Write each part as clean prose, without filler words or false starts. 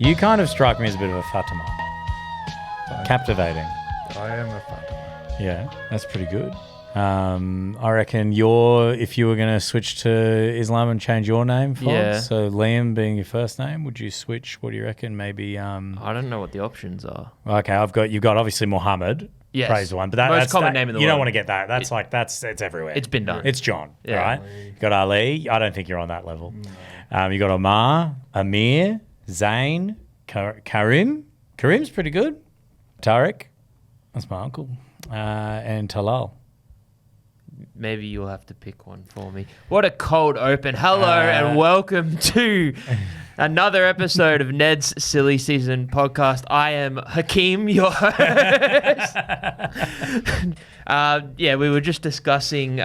You kind of strike me as a bit of a Fatima. Captivating. I am a Fatima. Yeah, that's pretty good. I reckon if you were going to switch to Islam and change your name, Fogs, Yeah. so Liam being your first name, would you switch? What do you reckon? Maybe. I don't know what the options are. Okay, you've got obviously Muhammad. Yes. Praised one, but Most common name in the you world. don't want to get that. That's it's everywhere. It's been done. It's John, Yeah. right? You got Ali. I don't think you're on that level. You got Omar, Amir, Zayn, Karim. Karim's pretty good. Tariq, that's my uncle, and Talal. Maybe you'll have to pick one for me. What a cold open. Hello and welcome to another episode of Ned's Silly Season podcast. I am Hakeem, your host. We were just discussing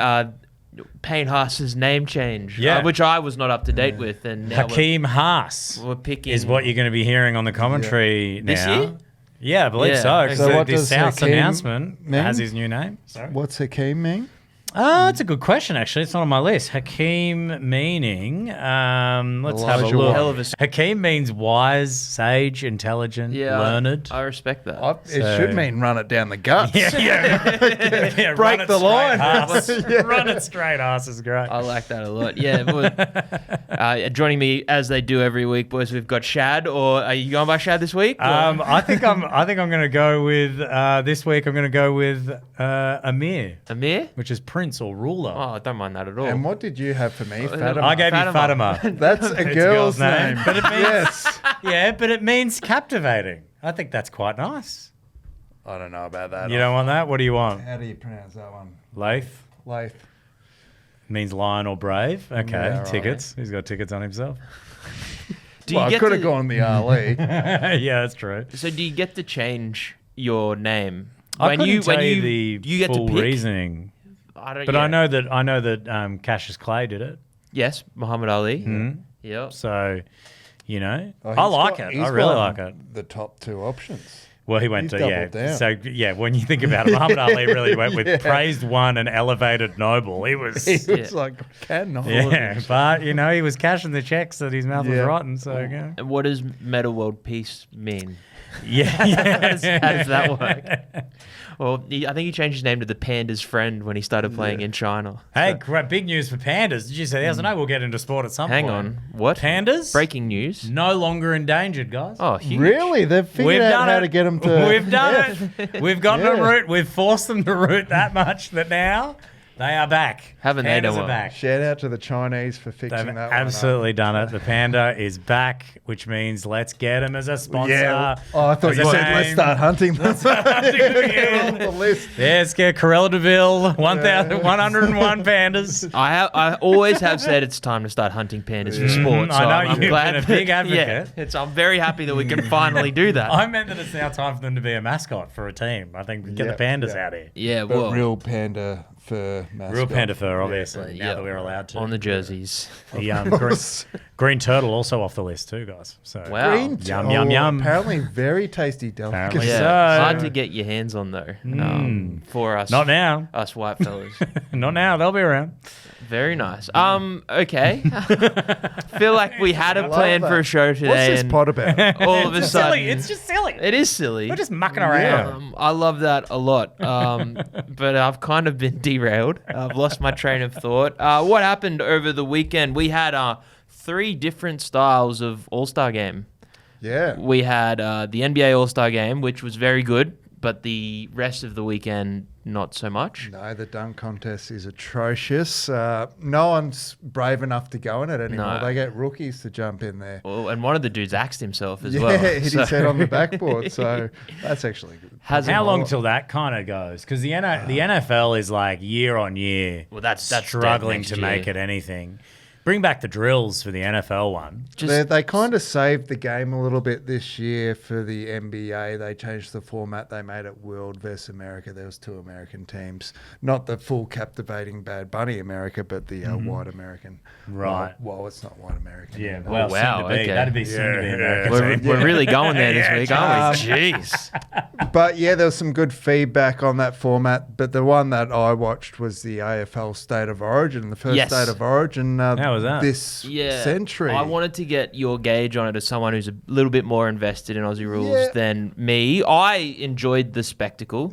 Payne Haas's name change, which I was not up to date with. And now Hakeem Haas we're picking is what you're going to be hearing on the commentary now. This year? Yeah, I believe so. Okay. So what the does South's Hakeem announcement mean? has his new name. Sorry. What's Hakeem mean? It's a good question, actually. It's not on my list. Hakeem meaning, let's have a Elijah look. Hell of a- Hakeem means wise, sage, intelligent, learned. I respect that. It should mean run it down the guts. Yeah, Break the line. Run it straight, ass is great. I like that a lot. Yeah. Joining me as they do every week, boys, we've got Shad. Or are you going by Shad this week? I think I'm going to go with this week. I'm going to go with Amir, Amir? which is prince or ruler. Oh, I don't mind that at all. And what did you have for me? Fatima. I gave you Fatima. Fatima. That's a girl's name. but it means Yes. yeah, but it means captivating. I think that's quite nice. I don't know about that. You don't want that? What do you want? How do you pronounce that one? Lath Lath. means lion or brave. Okay, Yeah, right. tickets. He's got tickets on himself. Do I get could have to- gone the Ali. Yeah, that's true. So do you get to change your name I couldn't tell you the you get full to pick? reasoning, I don't. but yeah. I know that Cassius Clay did it. Yes, Muhammad Ali. Mhm. Yep. So, you know, Oh, I he's like got- it. he's I really got like it. The top two options. Well, he went He's to doubled down. So yeah, when you think about it, Muhammad Ali really went with Yeah. praised one and elevated noble. He was. It's like, cannot. Yeah, but you know he was cashing the checks that his mouth was Yeah. rotten. So yeah, And what does Meta World Peace mean? yeah. How does that work? Well, I think he changed his name to the Panda's friend when he started playing in China. Hey, great, big news for Pandas. Did you say that? I know we'll get into sport at some Hang point. on. What? Pandas? Breaking news. No longer endangered, guys. Oh, huge. Really? They've figured out how to get them to. We've done it. We've gotten them Yeah. root. We've forced them to root that much that now they are back. Haven't they Pandas done are well? back. Shout out to the Chinese for fixing They've that absolutely done it. The Panda is back, which means let's get him as a one sponsor. up. Yeah. Oh, I thought As you a said let's name. start hunting them. again. On the list. Yeah, let's get Corella Deville, 1,101 pandas. I always have said it's time to start hunting pandas for sport. So I know I'm you've glad been a big that- advocate. Yeah, I'm very happy that we can finally do that. I meant that it's now time for them to be a mascot for a team. I think get Yep, the pandas yep. out here. Yeah, But well, real panda fur mascot. Real panda fur, obviously, now yeah, that we're allowed to. on the jerseys. The green turtle also off the list too, guys. So Wow. Green Yum, oh, yum, yum. Apparently very tasty Apparently delicacy. Yeah, So- hard to get your hands on though. For us, Not now. us white fellas. Not now. They'll be around. Very nice. Okay. Feel like we had a plan for a show today, What's this and pod about? all of a sudden, Silly. It's just silly. it is silly. We're just mucking around. I love that a lot. But I've kind of been derailed. I've lost my train of thought. What happened over the weekend? We had 3 different styles of All-Star game. Yeah. We had the NBA All-Star game, which was very good, but the rest of the weekend, not so much. No, the dunk contest is atrocious. No one's brave enough to go in it anymore. No. They get rookies to jump in there. Oh, and one of the dudes axed himself as Yeah, well. hit so- his head on the backboard. So that's actually good. Hasn't- How long till that kind of goes? Because the NFL is like year on year. Well, that's struggling dead to next make year. it anything. Bring back the drills for the NFL one. They kind of saved the game a little bit this year for the NBA. They changed the format. They made it World versus America. There was 2 American teams. Not the full captivating Bad Bunny America, but the white American. Right. Well, it's not white American. Yeah, Oh, well, wow, soon to be. okay. That'd be soon to be Yeah, American. We're, team. we're really going there this week, aren't we? Jeez. But yeah, there was some good feedback on that format. But the one that I watched was the AFL State of Origin, the first State of Origin How was that? this century. I wanted to get your gauge on it as someone who's a little bit more invested in Aussie rules than me. I enjoyed the spectacle,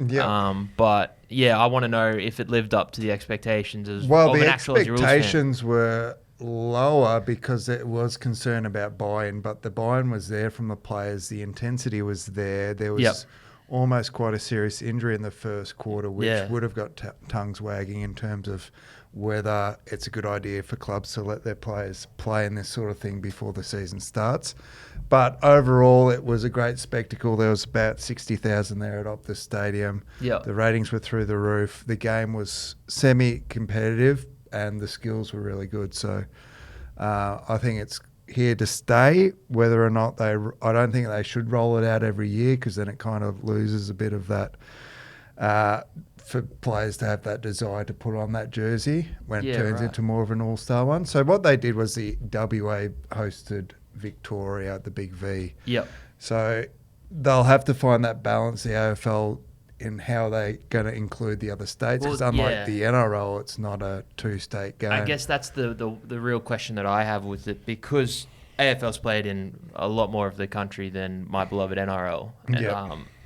but yeah, I want to know if it lived up to the expectations as well. of The an actual Aussie rules fan. expectations were lower because it was concern about buy-in, but the buy-in was there from the players. The intensity was there. There was almost quite a serious injury in the first quarter, which would have got tongues wagging in terms of whether it's a good idea for clubs to let their players play in this sort of thing before the season starts. But overall, it was a great spectacle. There was about 60,000 there at Optus Stadium. Yep. The ratings were through the roof. The game was semi-competitive and the skills were really good. So I think it's here to stay. Whether or not I don't think they should roll it out every year because then it kind of loses a bit of that for players to have that desire to put on that jersey when it turns into more of an all-star one. So what they did was the WA hosted Victoria at the Big V. Yep. So they'll have to find that balance, the AFL, in how they're going to include the other states, because unlike the NRL, it's not a two-state game. I guess that's the real question that I have with it, because AFL's played in a lot more of the country than my beloved NRL.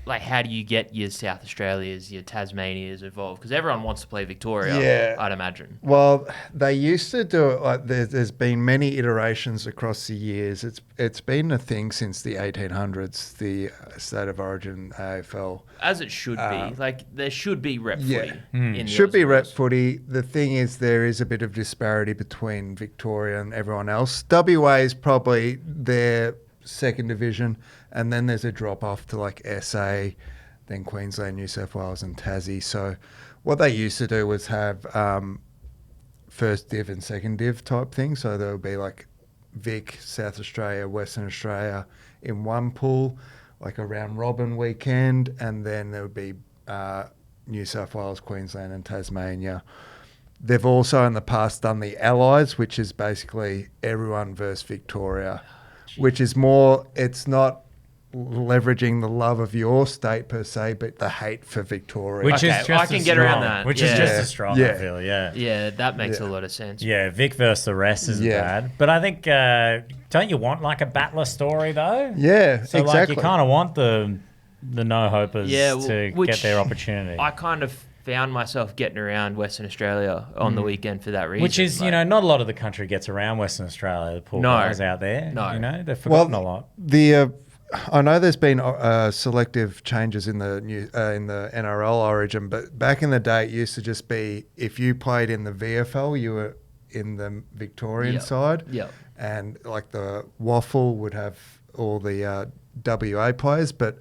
Like, how do you get your South Australias, your Tasmanias involved? Because everyone wants to play Victoria, I'd imagine. Well, they used to do it like there's been many iterations across the years. It's been a thing since the 1800s, the State of Origin AFL. As it should be. Like, there should be rep footy. In the Should be Aussie rep rules. footy. The thing is, there is a bit of disparity between Victoria and everyone else. WA is probably their second division, and then there's a drop off to like SA, then Queensland, New South Wales and Tassie. So what they used to do was have first div and second div type thing. So there would be like Vic, South Australia, Western Australia in one pool, like a round robin weekend, and then there would be New South Wales, Queensland and Tasmania. They've also in the past done the Allies, which is basically everyone versus Victoria, which is more, it's not leveraging the love of your state per se, but the hate for Victoria. Which is Okay, just I can as get strong, around that. Which is Yeah. just as strong, Yeah. I feel, Yeah, that makes a lot of sense. Yeah, Vic versus the rest isn't bad. But I think, don't you want like a battler story though? Yeah, So exactly. like you kind of want the no-hopers to which get their opportunity. I kind of found myself getting around Western Australia on the weekend for that reason. Which is, like, not a lot of the country gets around Western Australia, the poor guys out there. No. They've forgotten a lot. I know there's been selective changes in the NRL Origin, but back in the day, it used to just be if you played in the VFL, you were in the Victorian side, and like the Waffle would have all the WA players, but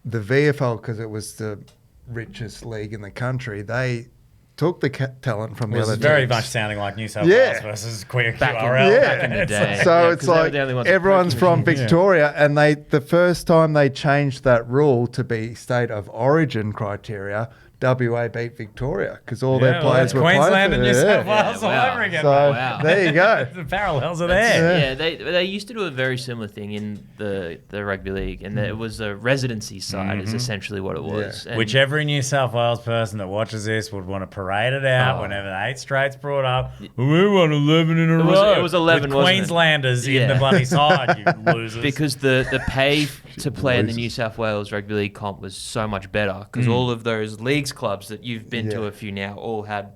the VFL, because it was the richest league in the country, they took the talent from the It other was very teams. much sounding like New South Wales versus Queer QRL. back in the day. So Yeah, it's 'cause they were like the only ones with everyone's poking from machines. Victoria, and the first time they changed that rule to be state of origin criteria, WA beat Victoria because all their players were Queensland playing and for New South Yeah, Wales all wow. over again. So Wow. there you go. The parallels are there. Yeah, they used to do a very similar thing in the rugby league, and it was a residency side is essentially what it was. And Which every New South Wales person that watches this would want to parade it out whenever the 8 straight's brought up. We won 11 in a row. it was 11, with wasn't it? Queenslanders in the bloody side, you losers. because the pay to play in the New South Wales rugby league comp was so much better because all of those leagues clubs that you've been to a few now all had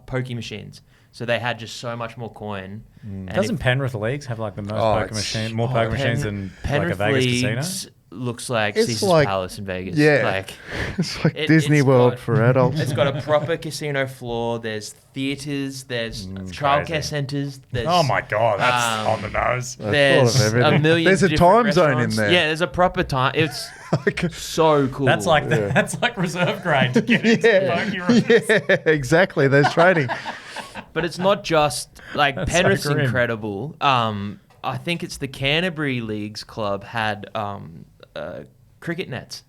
pokey machines. So they had just so much more coin. And Doesn't Penrith Leagues have like the most poker machines, more poker machines than like a Penrith Vegas casino? Leagues looks like It's Caesar's like- Palace in Vegas. Yeah. Like, It's like It- Disney it's World got- for adults. it's got a proper casino floor. There's theatres. There's childcare crazy. centres. There's Oh my God, that's on the nose. There's Thought of everything. a million. There's a different time zone in restaurants. there. Yeah, there's a proper time. It's so cool. That's like that's like reserve grade to get into pokey rooms. yeah, exactly. There's training. But it's not just like That's Penrith's so grim. incredible. I think it's the Canterbury Leagues Club had cricket nets.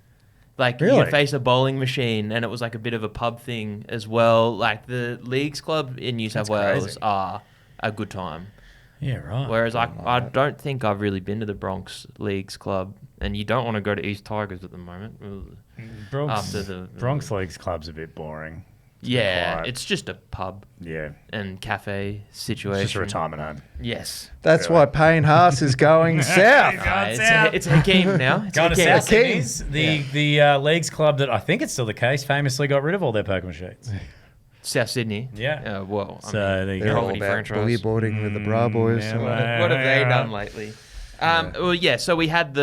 Like you Really? could face a bowling machine, and it was like a bit of a pub thing as well. Like the Leagues Club in New South That's Wales crazy. are a good time. Yeah, right. Whereas I don't think I've really been to the Bronx Leagues Club, and you don't want to go to East Tigers at the moment. Bronx Leagues Club's a bit boring. It's just a pub Yeah. and cafe situation. It's just a retirement home. Yes. That's why Payne Haas is going south. It's Hakeem now. It's Going to Hakeem. South Sydney's, the Leagues Club that I think it's still the case, famously got rid of all their poker machines. South Sydney. Yeah. Well, There you They're go. all Comedy about franchise. boogie boarding with the bra boys. yeah, What have they done lately? Well, yeah. So we had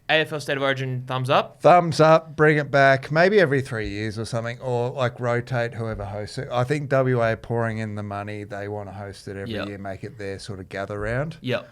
AFL State of Origin thumbs up. Thumbs up, bring it back, maybe every 3 years or something, or like rotate whoever hosts it. I think WA pouring in the money, they want to host it every year, make it their sort of gather round. Yep.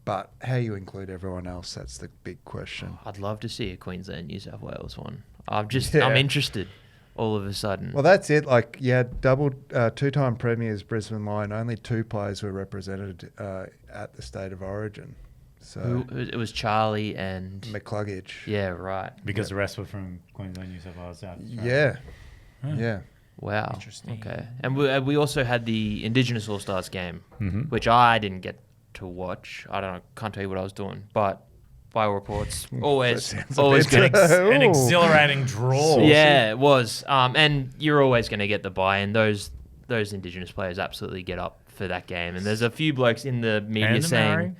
But how you include everyone else, that's the big question. I'd love to see a Queensland New South Wales one. I'm Yeah. interested all of a sudden. Well, that's it. Like, two-time premiers, Brisbane Lion, only 2 players were represented at the State of Origin. So It was Charlie and McCluggage. yeah, right. Because the rest were from Queensland, New South Wales, South. Yeah. Yeah. Wow. Interesting. Okay. And we also had the Indigenous All Stars game, Mm-hmm. which I didn't get to watch. I don't know. Can't tell you what I was doing, but by reports, always good. An exhilarating draw. Yeah, it was. And you're always going to get the buy-in. Those Indigenous players absolutely get up for that game. And there's a few blokes in the media And the saying, Maori.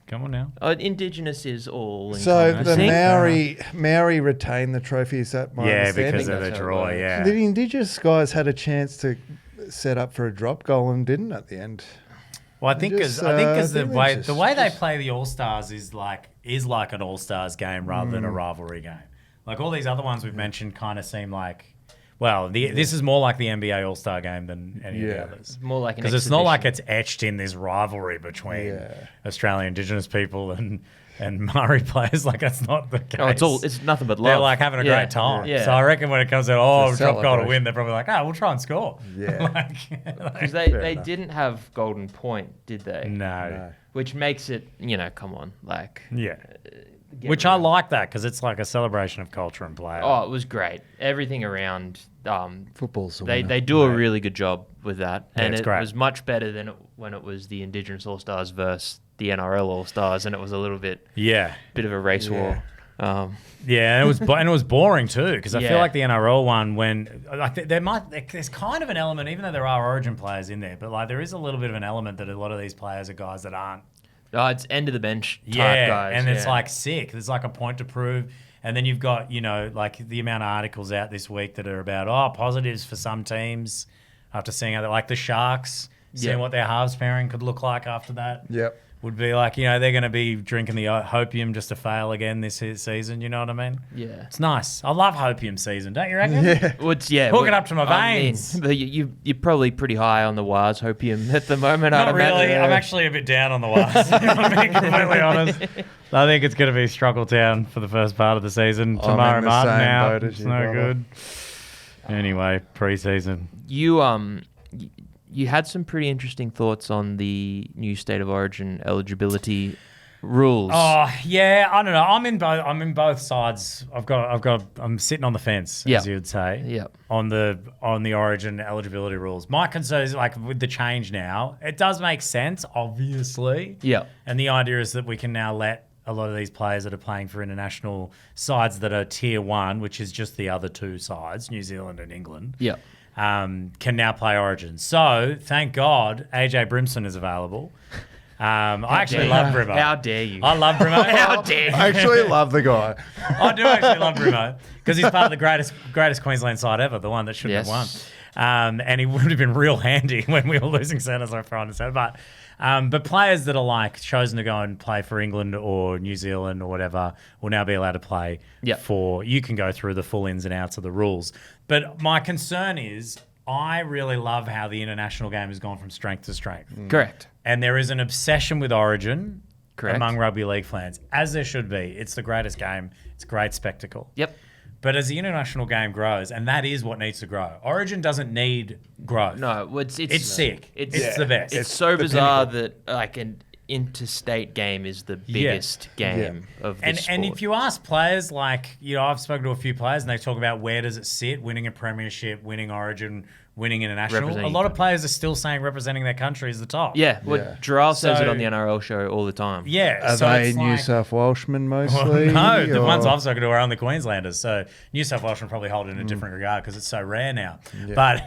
Come on now. Indigenous is all. So the Maori. Maori retained the trophy. Is that my understanding? Because of the That's how it draw, works. yeah. The Indigenous guys had a chance to set up for a drop goal and didn't at the end. Well, I think Just, because I think the way they play the All Stars is like an All Stars game rather than a rivalry game. Like all these other ones we've mentioned kind of seem like, this is more like the NBA All Star game than any of the others. More like an Because it's not like exhibition. it's etched in this rivalry between Australian Indigenous people and Maori players. Like that's not the case. It's nothing but love. They're like having a great time. Yeah. So I reckon when it comes to It's a drop goal to celebration. win, they're probably like, we'll try and score. Yeah. Because Fair they enough. didn't have Golden Point, did they? No. Which makes it, come on, like. Yeah. get Which rid I of- like that because it's like a celebration of culture and play. Oh, it was great. Everything around. Football's the They winner. they do a really good job with that, Yeah, and it's it great. was much better than when it was the Indigenous All Stars versus the NRL All Stars, and it was a little bit of a race war. Yeah, and it was boring too because I feel Yeah. like the NRL one when I think there's kind of an element, even though there are Origin players in there, but like there is a little bit of an element that a lot of these players are guys that aren't. It's end of the bench type guys. and it's like sick. There's like a point to prove. And then you've got, like the amount of articles out this week that are about, positives for some teams after seeing how, like the Sharks, seeing what their halves pairing could look like after that. Yep. Would be like, they're going to be drinking the hopium just to fail again this season. You know what I mean? Yeah. It's nice. I love hopium season, don't you reckon? Yeah. Hook it up to my veins. But you're probably pretty high on the Wars hopium at the moment. Not I'd imagine. really. I'm actually a bit down on the Wars, if I'm being completely honest. I think it's going to be struggle town for the first part of the season. I'm Tamara in the Martin same out. boat as It's you, no brother. good. Anyway, pre-season. You had some pretty interesting thoughts on the new State of Origin eligibility rules. Oh yeah, I don't know. I'm in both sides. I'm sitting on the fence, Yeah. as you would say. Yeah. On the Origin eligibility rules. My concern is like with the change now, it does make sense, obviously. Yeah. And the idea is that we can now let a lot of these players that are playing for international sides that are tier 1, which is just the other 2 sides, New Zealand and England. Yeah. Can now play Origin. So, thank God, AJ Brimson is available. I actually love Brimo. How dare you? I love Brimo. How dare you? I actually love the guy. I do actually love Brimo because he's part of the greatest Queensland side ever, the one that shouldn't have won. And he would have been real handy when we were losing centres, I find it. But players that are like chosen to go and play for England or New Zealand or whatever will now be allowed to play for. You can go through the full ins and outs of the rules. But my concern is I really love how the international game has gone from strength to strength. Correct. And there is an obsession with Origin Correct. among rugby league fans, as there should be. It's the greatest game. It's a great spectacle. Yep. But as the international game grows, and that is what needs to grow, Origin doesn't need growth. No, it's It's sick. It's It's the best. It's so the bizarre that interstate game is the biggest game of the sport. And if you ask players, like, I've spoken to a few players and they talk about where does it sit, winning a premiership, winning Origin, winning international. A lot of players are still saying representing their country is the top. Yeah, Jarrell says it on the NRL show all the time. Yeah. Are they New South Welshmen mostly? No, the ones I've spoken to are only Queenslanders. So New South Welshmen probably hold it in a different regard because it's so rare now. Yeah.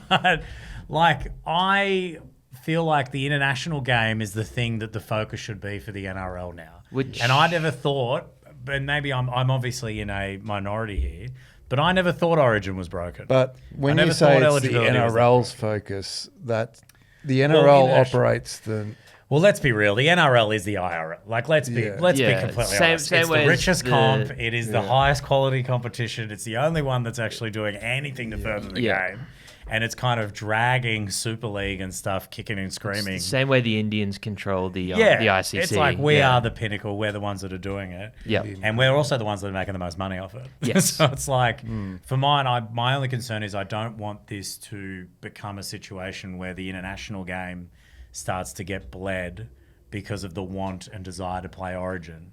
But like, I feel like the international game is the thing that the focus should be for the NRL now. And I never thought, and maybe I'm obviously in a minority here, but I never thought Origin was broken. But when you say it's the NRL's focus, that the NRL operates the... Well, let's be real. The NRL is the IRL. Like, let's be completely honest. It's the richest comp. It is the highest quality competition. It's the only one that's actually doing anything to further the game. And it's kind of dragging Super League and stuff, kicking and screaming. It's the same way the Indians control the ICC. It's like we are the pinnacle. We're the ones that are doing it. Yep. And we're also the ones that are making the most money off it. Yes. So it's like, for mine, my only concern is I don't want this to become a situation where the international game starts to get bled because of the want and desire to play Origin.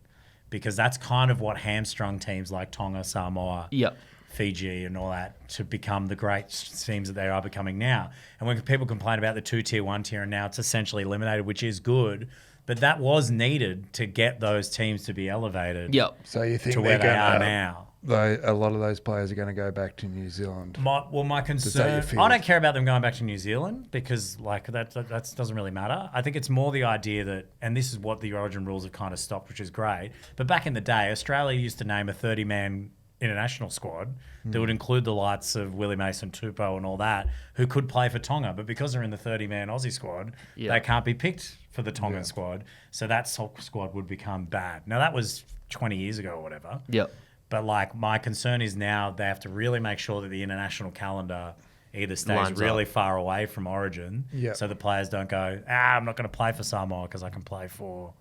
Because that's kind of what hamstrung teams like Tonga, Samoa, Fiji and all that to become the great teams that they are becoming now. And when people complain about the 2-tier, 1-tier, and now it's essentially eliminated, which is good, but that was needed to get those teams to be elevated So you think to where they are now. A lot of those players are going to go back to New Zealand. My concern, I don't care about them going back to New Zealand because like that doesn't really matter. I think it's more the idea that, and this is what the Origin rules have kind of stopped, which is great. But back in the day, Australia used to name a 30-man international squad that would include the likes of Willie Mason, Tupou and all that, who could play for Tonga. But because they're in the 30-man Aussie squad, they can't be picked for the Tongan squad. So that squad would become bad. Now, that was 20 years ago or whatever. Yep. But like, my concern is now they have to really make sure that the international calendar either stays really far away from Origin so the players don't go, I'm not going to play for Samoa because I can play for...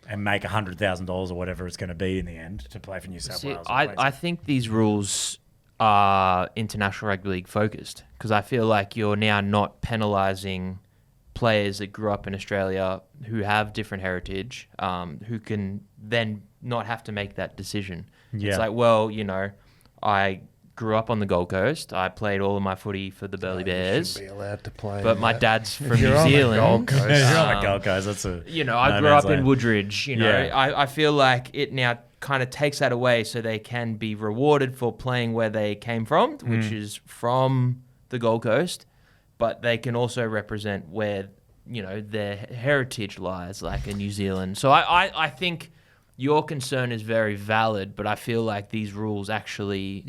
and make $100,000 or whatever it's going to be in the end to play for New South Wales. I think these rules are international rugby league focused because I feel like you're now not penalising players that grew up in Australia who have different heritage, who can then not have to make that decision. Yeah. It's like, well, I grew up on the Gold Coast. I played all of my footy for the Burleigh Bears. You shouldn't be allowed to play. But my dad's from New Zealand. You're on the Gold Coast. That's I grew up in Woodridge. I feel like it now kind of takes that away, so they can be rewarded for playing where they came from, which is from the Gold Coast, but they can also represent where their heritage lies, like in New Zealand. So I think. Your concern is very valid, but I feel like these rules actually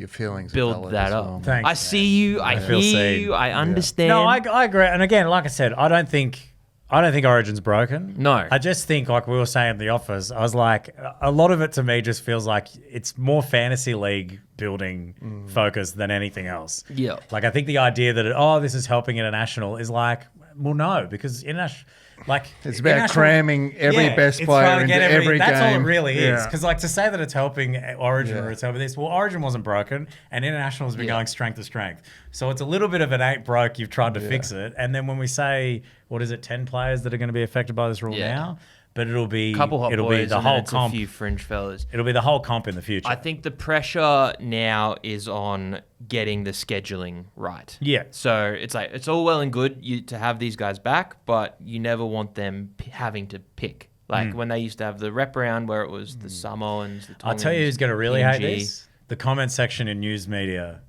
build that up. Well. Thanks, I see you, I hear you, I understand. No, I agree. And again, like I said, I don't think Origin's broken. No. I just think, like we were saying in the office, I was like, a lot of it to me just feels like it's more fantasy league building focus than anything else. Yeah. Like, I think the idea that, this is helping international is like, well, no, because international... Like, it's about cramming every best player into every game. That's all it really is. Because like, to say that it's helping Origin or it's helping this, well, Origin wasn't broken and international has been going strength to strength. So it's a little bit of an ain't broke, you've tried to fix it. And then when we say, 10 players that are going to be affected by this rule now? But it'll be the whole comp. A few fringe fellas. It'll be the whole comp in the future. I think the pressure now is on getting the scheduling right. Yeah. So it's like it's all well and good to have these guys back, but you never want them having to pick. Like when they used to have the rep round where it was the Samoans, the Tongans, I'll tell you who's going to really hate this: the comment section in news media.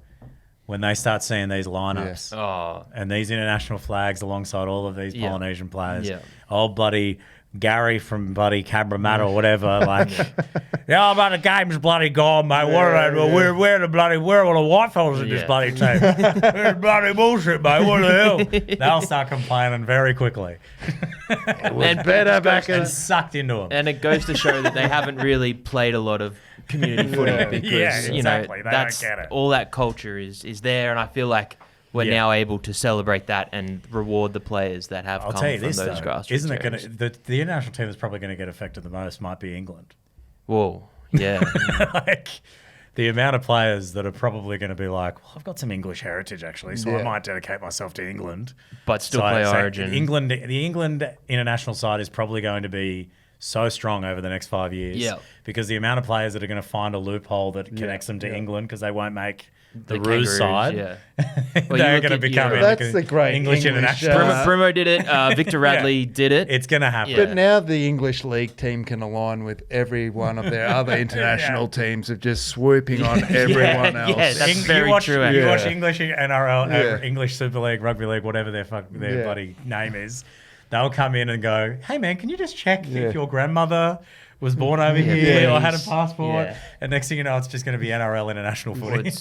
When they start seeing these lineups and these international flags alongside all of these Polynesian players, old bloody Gary from bloody Cabramatta or whatever, like, but the game's bloody gone, mate. We're all the white fellas in this bloody team. It's bloody bullshit, mate. What the hell? They'll start complaining very quickly. It was better back and sucked into them. And it goes to show that they haven't really played a lot of community footy because exactly. That's don't get it. All that culture is there, and I feel like we're now able to celebrate that and reward the players that have come from those grassroots. Isn't it going to the international team that's probably going to get affected the most might be England. Whoa, yeah. the amount of players that are probably going to be like, well, I've got some English heritage actually, so I might dedicate myself to England. But still play Origin. The England international side is probably going to be so strong over the next 5 years because the amount of players that are going to find a loophole that connects them to England because they won't make the Roos side. Yeah. They're going to become that's the great English international. Brumo did it. Victor Radley did it. It's going to happen. But now the English league team can align with every one of their other international teams of just swooping on everyone else. Yeah, that's very true. You watch English NRL, English Super League, Rugby League, whatever their bloody name is. They'll come in and go, hey, man, can you just check if your grandmother was born over here or had a passport? Yeah. And next thing you know, it's just going to be NRL international footy.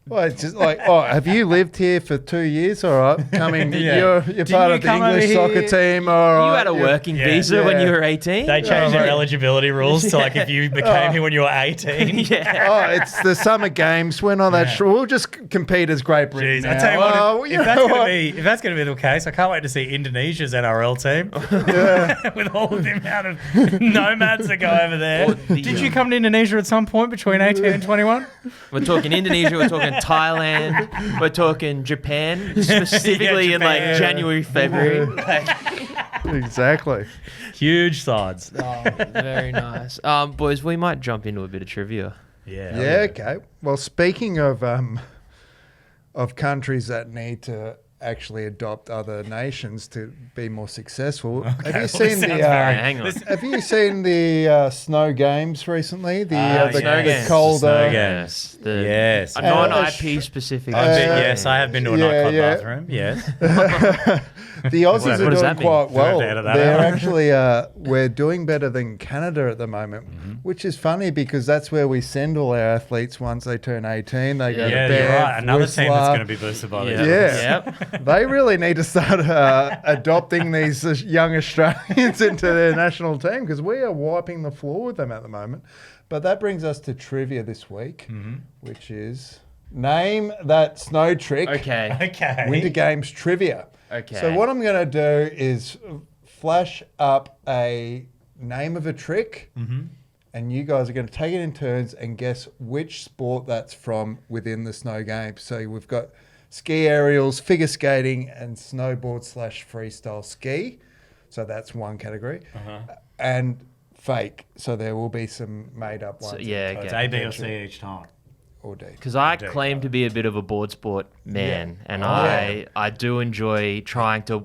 Well, it's just like, have you lived here for 2 years? All right, coming. You're part of the English soccer team. All right. You had a working visa when you were 18. They changed their eligibility rules to like if you became here when you were 18. It's the summer games. We're not that sure. We'll just compete as Great Britain. Jeez, I tell you what, if that's going to be the case, I can't wait to see Indonesia's NRL team with all of the amount of nomads that go over there. Did you come to Indonesia at some point between 18 and 21? We're talking Indonesia, we're talking Thailand, we're talking Japan, specifically in like January, February. Exactly. Huge sides. Very nice. Boys, we might jump into a bit of trivia. Yeah, okay. Well, speaking of countries that need to actually adopt other nations to be more successful. Okay, have you seen the Snow Games recently? The cold Snow Games. A non-IP specific. Yes, I have been to a nightclub bathroom. Yes. The Aussies are doing quite well. They're out. actually we're doing better than Canada at the moment, which is funny because that's where we send all our athletes once they turn 18. They go to Banff, you're right. Another Whistler. team that's going to be boosted by this. Yep. They really need to start adopting these young Australians into their national team because we are wiping the floor with them at the moment. But that brings us to trivia this week, which is name that snow trick. Okay. Winter Games trivia. Okay. So what I'm going to do is flash up a name of a trick, and you guys are going to take it in turns and guess which sport that's from within the Snow Games. So we've got ski aerials, figure skating, and snowboard/freestyle ski. So that's one category. And fake. So there will be some made up ones. So it's A, B, or C each time. Or D. Because I claim to be a bit of a board sport man, and I do enjoy trying to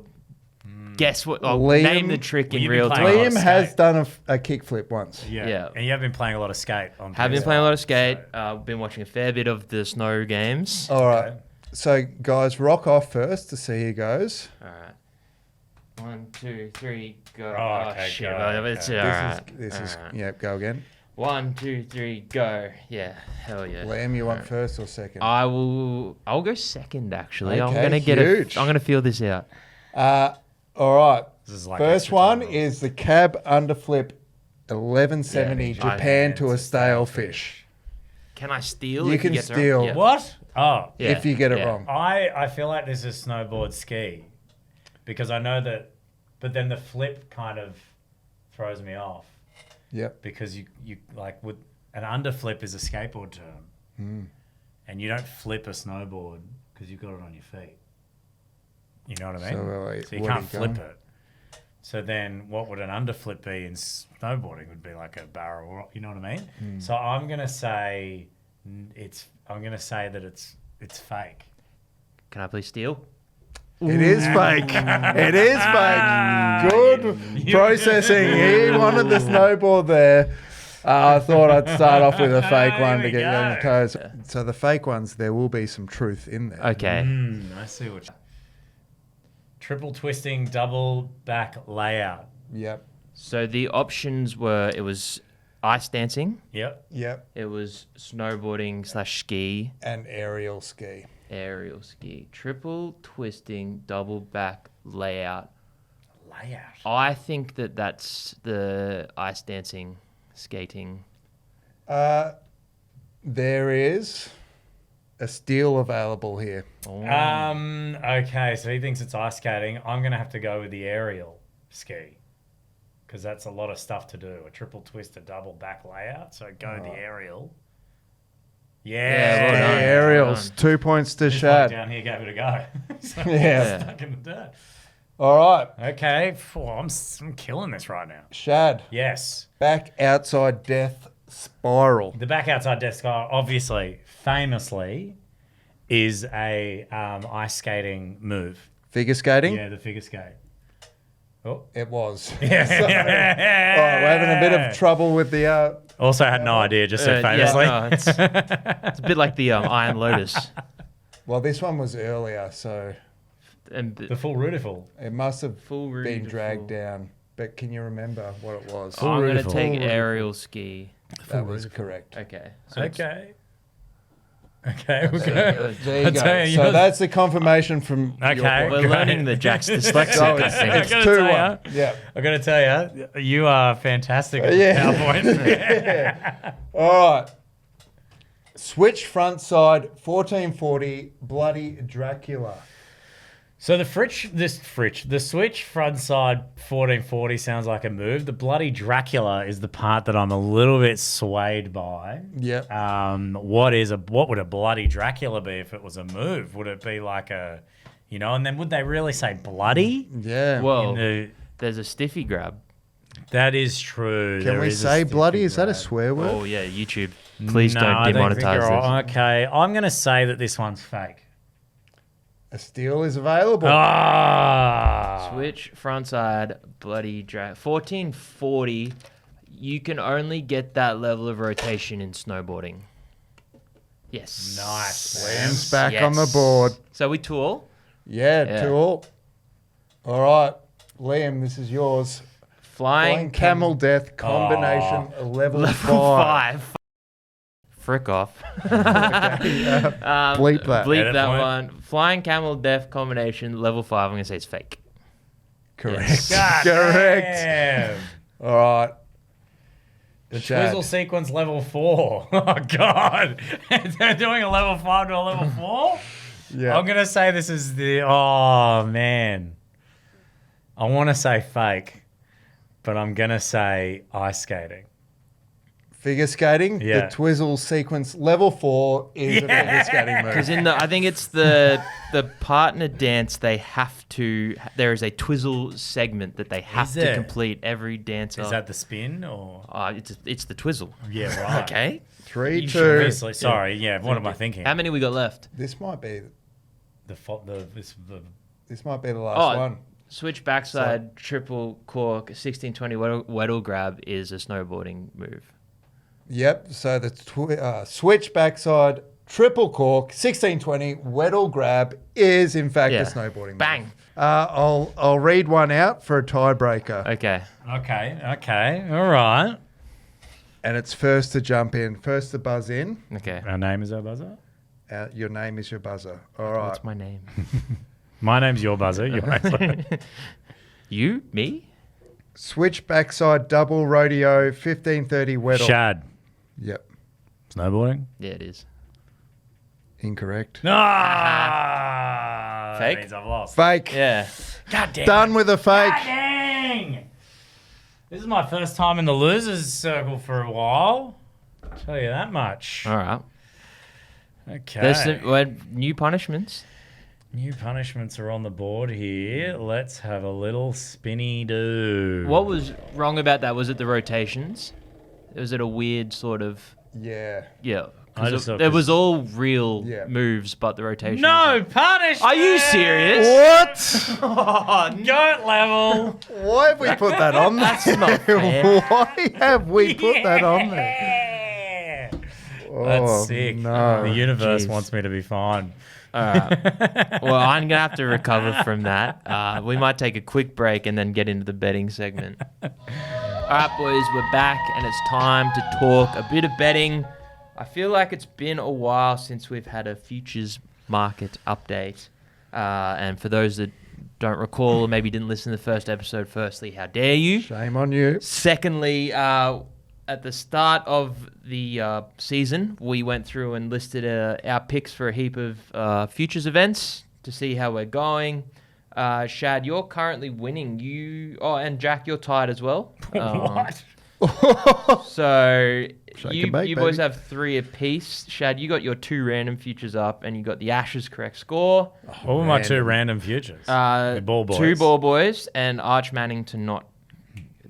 guess what, name the trick in real time. Liam has done a kickflip once. Yeah. And you have been playing a lot of skate. Have been playing a lot of skate. Been watching a fair bit of the Snow Games. All right. So, guys, rock off first to see who goes. All right. 1, 2, 3, go. Oh, okay, shit. go. It's Okay. all right. This is go again. 1, 2, 3, go. Yeah, hell yeah. Liam, you want first or second? I'll go second, actually. I'm Okay, gonna huge. I'm gonna feel this out. All right. This is like First extra one time. is the cab underflip 1170 Japan to a stale fish. Can I steal? You if can get it wrong? steal. Yeah. What? Oh. Yeah, if you get it yeah. wrong. I feel like this is snowboard ski because I know that, but then the flip kind of throws me off Yep. because you like with an underflip is a skateboard term and you don't flip a snowboard because you've got it on your feet. You know what I mean? So you can't flip it. So then what would an underflip be in snowboarding would be like a barrel, you know what I mean? So I'm going to say that it's fake. Can I please steal? It is fake. It is fake. Good processing. He wanted the snowboard there. I thought I'd start off with a fake one to get you on your toes. So the fake ones, there will be some truth in there. Okay. I see what. Triple twisting, double back layout. Yep. So the options were it was ice dancing, Yep. it was snowboarding / ski, And aerial ski. aerial ski, triple twisting, double back layout. Layout. I think that's the ice dancing, skating. There is a steal available here. Okay, so he thinks it's ice skating. I'm going to have to go with the aerial ski because that's a lot of stuff to do. A triple twist, a double back layout. So go the aerial. Yeah. well The done. Aerials. 2 points to This bloke Shad. down here gave it a go. So Yeah. stuck in the dirt. All right. Okay. I'm killing this right now. Shad. Yes. Back outside death spiral. The back outside desk guy, obviously, famously, is a ice skating move. Figure skating? Yeah, the figure skate. Oh. It was. Yeah. So, all right, we're having a bit of trouble with the... Also had no idea, just said famously. it's a bit like the Iron Lotus. well, this one was earlier, so And The full Rudiful. it must have Full been Rudy dragged full. down. But can you remember what it was? I'm going to Rudiful. take aerial ski. That was correct. Okay. So it's- Okay. Okay, we'll go. There you I'll go. tell you, So yours- that's the confirmation from your Okay. point. We're Great. learning the Jack's dyslexic. So I think. it's gotta 2-1. tell Yeah. I got to tell you, you are fantastic at Yeah. PowerPoint. All right. Switch front side, 1440, bloody Dracula. So the switch front side 1440 sounds like a move. The bloody Dracula is the part that I'm a little bit swayed by. Yep. What would a bloody Dracula be if it was a move? Would it be like a, and then would they really say bloody? Yeah. Whoa. In the- There's a stiffy grab. That is true. Can There we is a say stiffy bloody? Is that a grab. swear word? Oh, yeah, YouTube. Please No, don't I think demonetize you're this. right. Okay, I'm going to say that this one's fake. A steal is available. Ah. Switch front side, bloody drag. 1440. You can only get that level of rotation in snowboarding. Yes. Nice. Liam's back on the board. So we tool. Yeah, Yeah. 2-all. All right. Liam, this is yours. Flying camel death combination level 5. Frick off. Bleep that. Bleep Edit that point. one. Flying camel death combination level 5. I'm going to say it's fake. Correct. God Correct. damn. All right. The Chad. Twizzle sequence level 4. Oh, God. They're doing a level 5 to a level 4? Yeah. I'm going to say this is oh, man. I want to say fake, but I'm going to say ice skating. Figure skating. Yeah. The Twizzle sequence level 4 is a figure skating move. Because I think it's the partner dance. They have to. There is a twizzle segment that they have Is to there? complete every dancer. Is that the spin or? It's the twizzle. Yeah, right. Okay. 3, You 2. obviously, sorry, yeah. What am I thinking? How many we got left? This might be this might be the last one. Switch backside, triple cork, 1620 weddle grab is a snowboarding move. Yep. So the switch backside, triple cork, 1620 weddle grab is in fact a snowboarding move. Bang. I'll read one out for a tiebreaker. Okay. Okay. All right. And it's first to jump in, first to buzz in. Okay. Our name is our buzzer. Your name is your buzzer. All right. What's my name? My name's your buzzer. You? Me? Switch backside double rodeo 1530 weddle. Shad. Yep. Snowboarding? Yeah, it is. Incorrect. Ah, Fake? That means I've lost. Fake. Yeah. God damn. Done with a fake. God dang. This is my first time in the losers circle for a while. I'll tell you that much. All right. Okay. There's some new punishments. New punishments are on the board here. Let's have a little spinny do. What was wrong about that? Was it the rotations? Was it a weird sort of... Yeah. Yeah. I just thought It 'cause- was all real Yeah. moves, but the rotation... No punishment. Are you serious? What? Oh, goat level. Why have we put that on there? That's not fair. Why have we put that on there? Yeah. Oh, That's sick. no. The universe Jeez. wants me to be fine. All right. Well, I'm going to have to recover from that. We might take a quick break and then get into the betting segment. All right, boys, we're back, and it's time to talk a bit of betting. I feel like it's been a while since we've had a futures market update. And for those that don't recall or maybe didn't listen to the first episode, firstly, how dare you? Shame on you. Secondly, at the start of the season, we went through and listed our picks for a heap of futures events to see how we're going. Shad, you're currently winning. And Jack, you're tied as well. What? So Shake you and bake, boys baby. have 3 apiece. Shad, you got your 2 random futures up, and you got the Ashes correct score. What were my 2 random futures? The ball boys. 2 ball boys and Arch Manning to not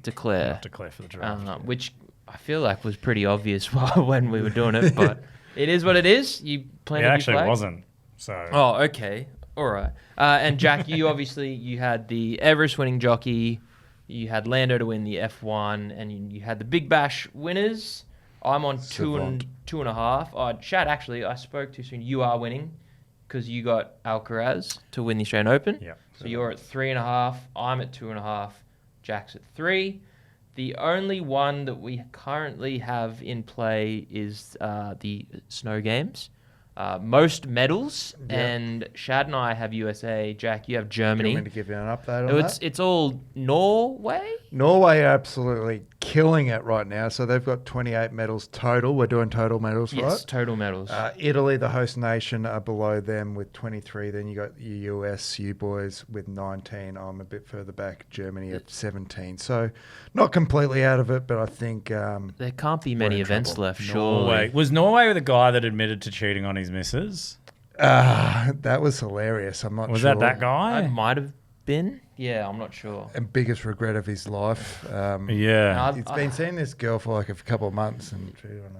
declare. Not declare for the draft. Which I feel like was pretty obvious when we were doing it, but it is what it is. You It planted your actually flag. wasn't. So. Oh, okay. All right. And Jack, you had the Everest-winning jockey. You had Lando to win the F1, and you had the Big Bash winners. I'm on two and a half. Chad, actually, I spoke too soon. You are winning because you got Alcaraz to win the Australian Open. Yeah. So you're at 3.5. I'm at 2.5. Jack's at 3. The only one that we currently have in play is the Snow Games. Most medals, and Shad and I have USA. Jack, you have Do you Germany. want me to give you an update on that? It's all Norway? Norway are absolutely killing it right now. So they've got 28 medals total. We're doing total medals, Yes, right? total medals. Italy, the host nation, are below them with 23. Then you got your US, you boys with 19. I'm a bit further back. Germany at 17. So not completely out of it, but I think There can't be many in events trouble. left, Norway. surely. Was Norway the guy that admitted to cheating on his missus? that was hilarious. I'm not Was sure. that guy? It might have been. Yeah, I'm not sure. And biggest regret of his life. Yeah. He's been seeing this girl for like a couple of months, and I don't know.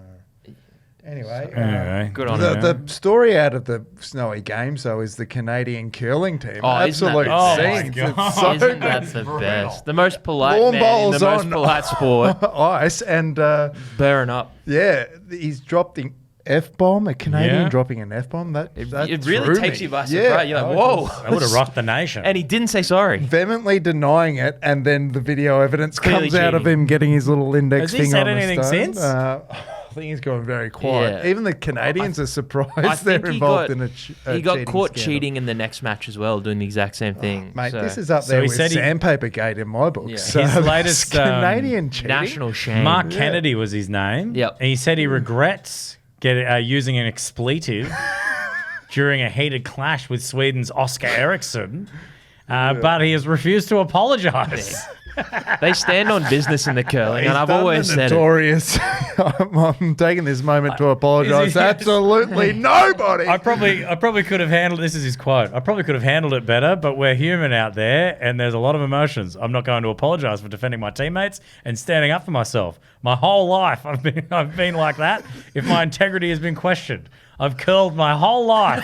Anyway, Anyway, good on the, him. the story out of the Snowy Games, though, is the Canadian curling team. Oh, isn't that- Absolute Oh my scenes. God. It's so Isn't that good. the brutal. best? The most polite Lawn man in bowls the most on polite sport. ice, and Bearing up. yeah, he's dropped the F-bomb, a Canadian Yeah. dropping an F-bomb. That It threw really takes me. you by Yeah, surprise. You're like, I whoa. was That would have rocked the nation. And he didn't say sorry. vehemently denying it, and then the video evidence Clearly comes out of cheating. him getting his little index Has he finger said on the anything stone. since? I think he's gone very quiet. Yeah. Even the Canadians are I surprised they're think involved in a he got cheating caught scandal. cheating in the next match as well, doing the exact same thing. Mate, So, this is up So there he with said he- Sandpaper Gate in my book. Yeah. So His that's latest, Canadian cheating. national shame. Mark Kennedy was his name. Yep. And he said he regrets using an expletive during a heated clash with Sweden's Oscar Eriksson, but he has refused to apologise. They stand on business in the curling, He's and I've done always the said it. notorious. I'm taking this moment to apologise. Is he- Absolutely nobody. I probably could have handled. This is his quote. I probably could have handled it better, but we're human out there, and there's a lot of emotions. I'm not going to apologise for defending my teammates and standing up for myself. My whole life, I've been like that. If my integrity has been questioned, I've curled my whole life.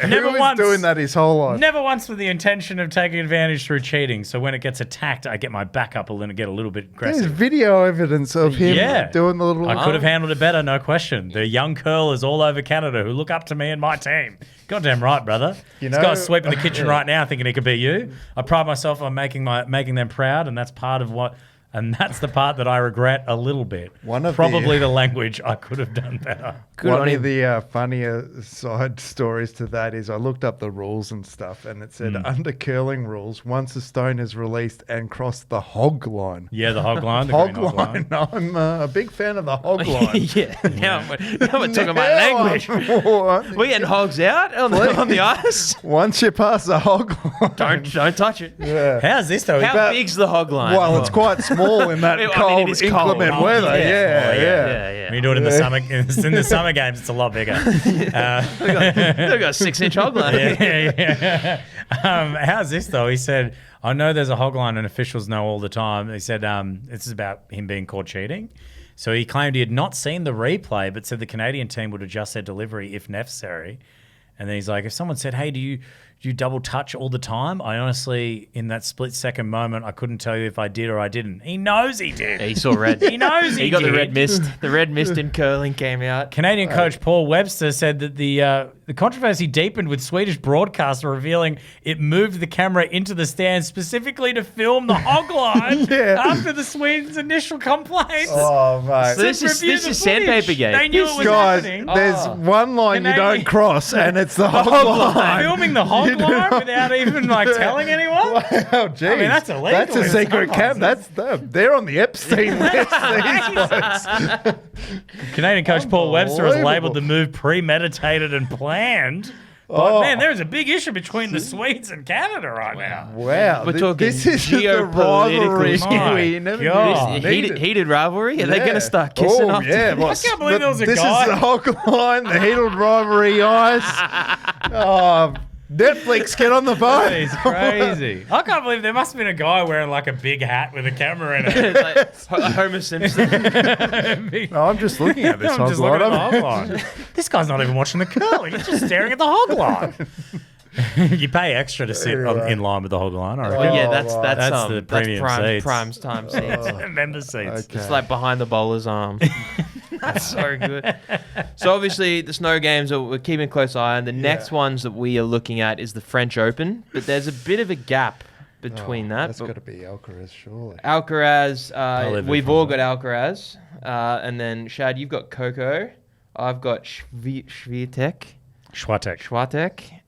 Never was once. doing that his whole life. Never once with the intention of taking advantage through cheating. So when it gets attacked, I get my back up and get a little bit There's aggressive. video evidence of him Yeah. doing the little. I could have handled it better, no question. The young curlers all over Canada who look up to me and my team. Goddamn right, brother. You This know- guy's sweeping the kitchen right now thinking he could beat you. I pride myself on making them proud, and that's part of what... And that's the part that I regret a little bit. Probably the language I could have done better. One of the funnier side stories to that is I looked up the rules and stuff, and it said under curling rules, once a stone is released and crossed the hog line. Yeah, the hog line. The Hog green line. I'm a big fan of the hog line. Yeah, now we're talking about language. We're getting hogs out on the ice. Once you pass the hog line. Don't touch it. Yeah. How's this though? How big's the hog line? Well, it's quite small in that I mean, cold, it is cold. inclement Oh, weather. yeah. Yeah. When you do it in the summer, in the summer games, it's a lot bigger. They've got a 6-inch hog line. Yeah. How's this though? He said, "I know there's a hog line, and officials know all the time." He said, "This is about him being caught cheating." So he claimed he had not seen the replay, but said the Canadian team would adjust their delivery if necessary. And then he's like, if someone said, "Hey, do you double touch all the time?" I honestly, in that split second moment, I couldn't tell you if I did or I didn't. He knows he did. He saw red. He knows he got the did. red mist. The red mist in curling came out. Canadian coach Paul Webster said that the controversy deepened with Swedish broadcaster revealing it moved the camera into the stand specifically to film the hog line after the Swedes' initial complaints. Oh, mate. So this is Review the sandpaper footage. game. They knew it was Guys, happening. there's one line you Canadian- don't cross, and it's the hog line. Filming the hog line without even telling anyone. Wow, geez. I mean, that's illegal That's a in secret some cam. places. They're on the Epstein list. These blokes. Canadian coach Paul Webster has Unbelievable. labelled the move premeditated and planned. But man, there's a big issue between the Swedes and Canada right now. Wow. We're talking this is the geopolitical rivalry My we never God. This heated rivalry? Are they going to start kissing after yeah, this? I can't believe there was a this guy. is the hog line, the heated rivalry ice. Oh, Netflix, get on the phone. It's crazy. I can't believe there must have been a guy wearing like a big hat with a camera in it. It's like Homer Simpson. No, I'm just looking at this I'm hog just looking at the line. hog line. This guy's not even watching the curl. He's just staring at the hog line. You pay extra to sit in line with the hog line. I reckon. But yeah, wow. that's the premium seats. prime time seats. Member seats. Okay. It's like behind the bowler's arm. That's so good. So obviously the snow games we're keeping a close eye on. The next ones that we are looking at is the French Open, but there's a bit of a gap between that. That's got to be Alcaraz, surely. Alcaraz, we've all got Alcaraz, and then Shad, you've got Coco. I've got Swiatek,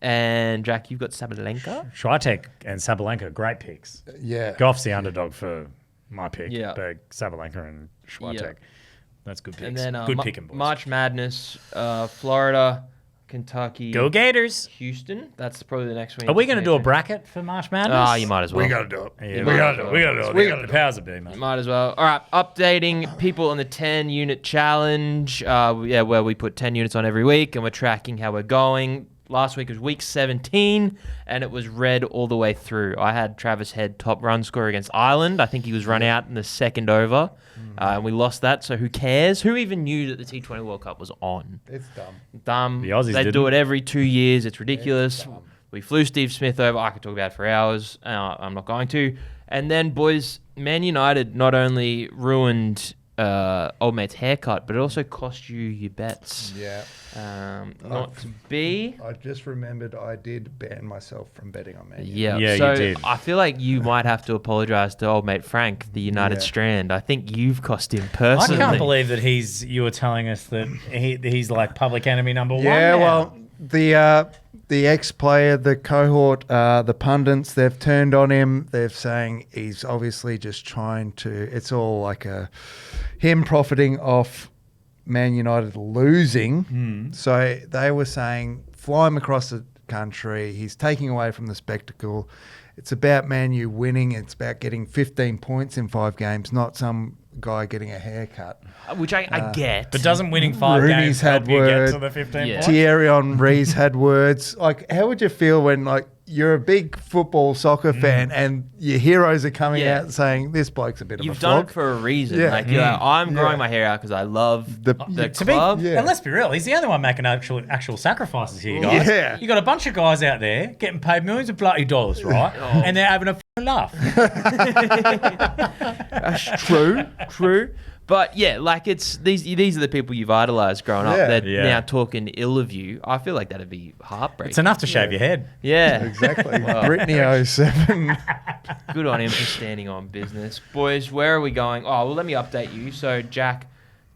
and Jack, you've got Sabalenka. Swiatek and Sabalenka, great picks. Yeah. Goff's the underdog for my pick. Yeah. But Sabalenka and Swiatek. Yeah. That's good picks. And then good picking, boys. March Madness, Florida, Kentucky, Go Gators. Houston. That's probably the next one. Are we going to do a bracket for March Madness? Oh, you might as well. We got to do it. Yeah, We gotta do it. We got to do it. We got the powers that be, mate. Might as well. All right, updating people on the 10-unit challenge. Where we put 10 units on every week, and we're tracking how we're going. Last week was week 17, and it was red all the way through. I had Travis Head top run scorer against Ireland. I think he was run out in the second over, and we lost that. So who cares? Who even knew that the T20 World Cup was on? It's dumb. Dumb. The Aussies They do didn't. it every 2 years. It's ridiculous. We flew Steve Smith over. I could talk about it for hours. I'm not going to. And then, boys, Man United not only ruined old mate's haircut, but it also cost you your bets. Yeah. Not to be. I just remembered I did ban myself from betting on Man. Yeah, Yeah, so you did. I feel like you might have to apologise to old mate Frank, the United Yeah. Strand. I think you've cost him I personally. can't believe that you were telling us that he's like public enemy number one. Yeah, now. well, the ex-player, the cohort, the pundits, they've turned on him. They're saying he's obviously just trying to. It's all like him profiting off Man United losing. So they were saying fly him across the country. He's taking away from the spectacle. It's about Man U winning. It's about getting 15 points in 5 games, not some guy getting a haircut. Which I get. But doesn't winning 5 Rooney's games had help you get word. to the 15 Yeah. points? Thierry Henry's had words. Like, how would you feel when, like, you're a big football soccer fan and your heroes are coming Yeah. out saying this bloke's a bit You've of a done flog? it for a reason. Yeah. Like, you're like, I'm growing Yeah. my hair out because I love The- the To be, club. Yeah. and let's be real, he's the only one making actual sacrifices here, guys. Yeah. You got a bunch of guys out there getting paid millions of bloody dollars, right? And they're having a laugh. That's true. But yeah, like it's these are the people you've idolized growing up. Yeah. They're Yeah. now talking ill of you. I feel like that'd be heartbreaking. It's enough to shave your head. Yeah. Exactly. Britney 07. Good on him for standing on business. Boys, where are we going? Oh, well, let me update you. So, Jack,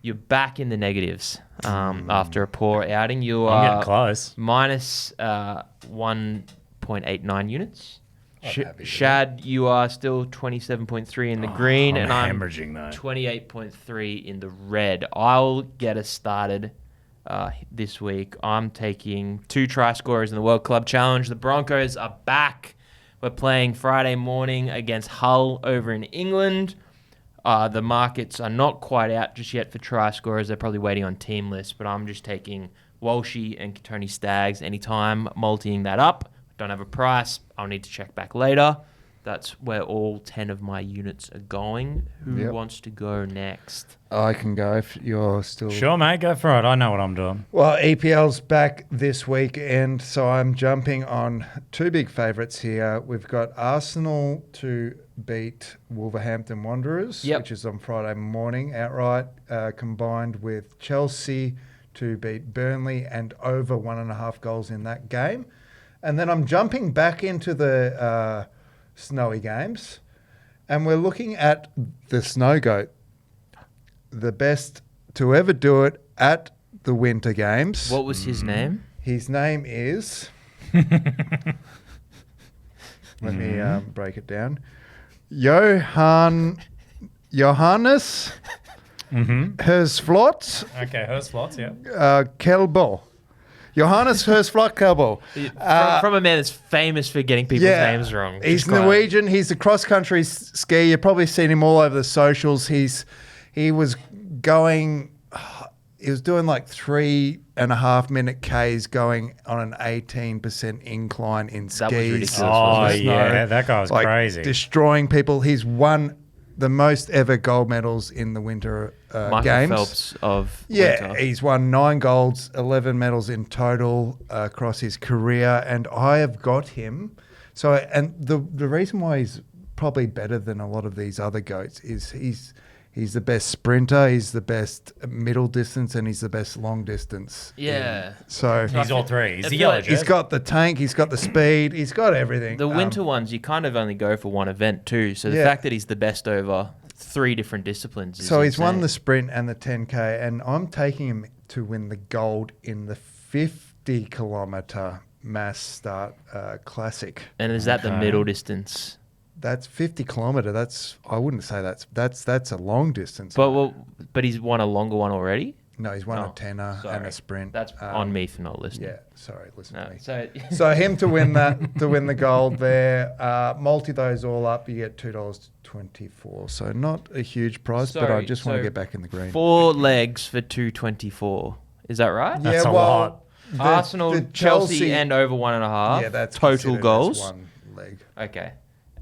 you're back in the negatives after a poor outing. You I'm getting are close. minus 1.89 units. happy with Shad, you are still 27.3 in the green, and I'm hemorrhaging though. 28.3 in the red. I'll get us started this week. I'm taking 2 try scorers in the World Club Challenge. The Broncos are back. We're playing Friday morning against Hull over in England. The markets are not quite out just yet for try scorers. They're probably waiting on team lists, but I'm just taking Walshy and Tony Staggs anytime, multiing that up. Don't have a price. I'll need to check back later. That's where all 10 of my units are going. Who Yep. wants to go next? I can go if you're still... Sure, mate, go for it. I know what I'm doing. Well, EPL's back this weekend, so I'm jumping on 2 big favourites here. We've got Arsenal to beat Wolverhampton Wanderers, Yep. which is on Friday morning outright, combined with Chelsea to beat Burnley and over 1.5 goals in that game. And then I'm jumping back into the snowy games, and we're looking at the Snow Goat, the best to ever do it at the Winter Games. What was his name? His name is... Let me break it down. Johannes Hersflot Okay, her slots, yeah. Kelbo. Johannes Hørsflot. From a man that's famous for getting people's names wrong. He's Norwegian. He's a cross-country skier. You've probably seen him all over the socials. He was doing like 3.5 minute Ks going on an 18% incline in skis. That was ridiculous. Oh, yeah. That guy was like crazy. destroying people. He's won the most ever gold medals in the winter Michael games. Phelps of Yeah, winter. he's won 9 golds, 11 medals in total across his career, and I have got him. So, and the reason why he's probably better than a lot of these other goats is he's the best sprinter, he's the best middle distance, and he's the best long distance. Yeah. So He's all three. He's I the feel yellow like he's jersey. got the tank, he's got the speed, he's got everything. The winter ones, you kind of only go for one event too. So the Yeah. fact that he's the best over 3 different disciplines is So he's won insane. the sprint and the 10K, and I'm taking him to win the gold in the 50 kilometer mass start classic. And is that the Okay. middle distance? That's 50 kilometer. I wouldn't say that's a long distance. But he's won a longer one already? No, he's won Oh, a tenner and sorry. a sprint. That's on me for not listening. Yeah, sorry, listen No, to me. so So him to win the gold there, multi those all up, you get $2.24. So not a huge price, but I Sorry, just want to so get back in the green. 4 legs for 224. Is that right? That's a lot. Arsenal, the Chelsea, and over 1.5. yeah, that's total considered as goals. one leg. Okay.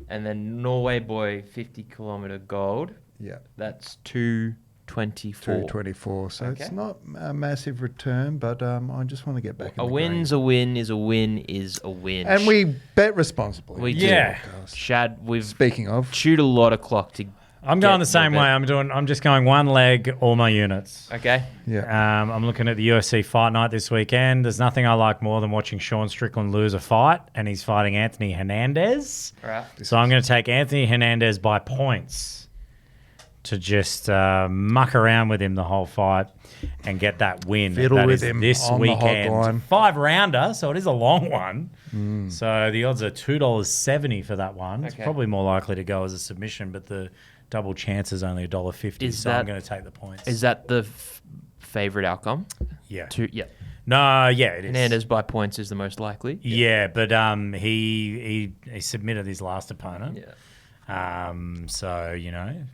And then Norway boy 50 kilometer gold. Yeah. That's 224. 224. So Okay. it's not a massive return, but I just want to get back in A the win's green. a win is a win is a win. And we bet responsibly. We do. Yeah. Shad, we've Speaking of, chewed a lot of clock to. I'm going the get same your way. bet. I'm just going one leg, all my units. Okay. yeah. I'm looking at the UFC fight night this weekend. There's nothing I like more than watching Sean Strickland lose a fight, and he's fighting Anthony Hernandez. All right. So I'm going to take Anthony Hernandez by points to just muck around with him the whole fight and get that win. Fiddle That with is him this on the hog weekend. line. 5-rounder, so it is a long one. So the odds are $2.70 for that one. It's Okay. probably more likely to go as a submission, but the double chance is only $1.50. Is So I'm that- going to take the points. Is that the favorite outcome? Yeah. Yeah. No, yeah, it is. Hernandez by points is the most likely. Yeah, but he submitted his last opponent. Yeah. So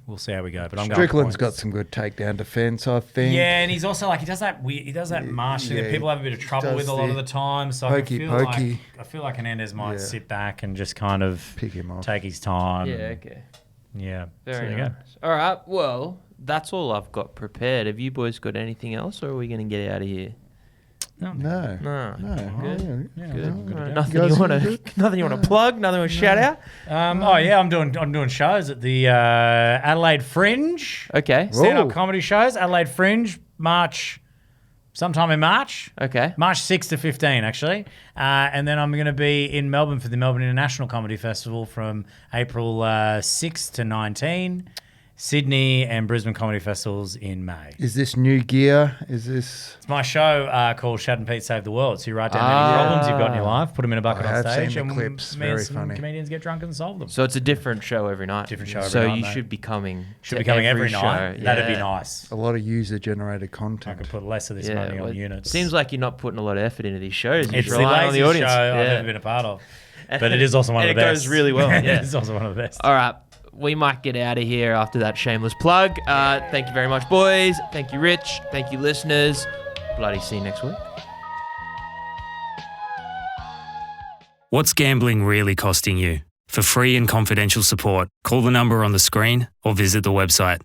we'll see how we go. But I'm Strickland's going got some good takedown defense, I think. Yeah, and he's also like he does that march thing that yeah, people have a bit of trouble does with a lot of the the time. So pokey, pokey. I feel like Hernandez might Yeah. sit back and just kind of Pick him off. take his time. Yeah. Okay. Yeah. So Very there you nice. go. All right. Well, that's all I've got prepared. Have you boys got anything else, or are we going to get out of here? No. No. No. Good. Yeah, Good. I'm good All right, to go. nothing Guys, you want you to good? nothing you want to plug? Nothing you want to shout out? I'm doing shows at the Adelaide Fringe. Okay. Stand-up Ooh. comedy shows. Adelaide Fringe, sometime in March. Okay. March 6 to 15, actually. And then I'm going to be in Melbourne for the Melbourne International Comedy Festival from April 6 to 19. Sydney and Brisbane Comedy Festivals in May. Is this new gear? Is this... It's my show called Shad and Pete Save the World. So you write down any problems you've got in your life, put them in a bucket I on have stage, seen the and clips. me and Very some funny. comedians get drunk and solve them. So it's a different show every night. Different show every so night, you mate. should be coming. Should to be coming every show. night. That'd be nice. A lot of user-generated I content. could put less of this Yeah, money well, on units. Seems like you're not putting a lot of effort into these shows. You're It's just the relying on the laziest audience. show I've Yeah. ever been a part of. But it is also one of And the it best. goes really well. Yeah. It's also one of the best. All right. We might get out of here after that shameless plug. Thank you very much, boys. Thank you, Rich. Thank you, listeners. Bloody see you next week. What's gambling really costing you? For free and confidential support, call the number on the screen or visit the website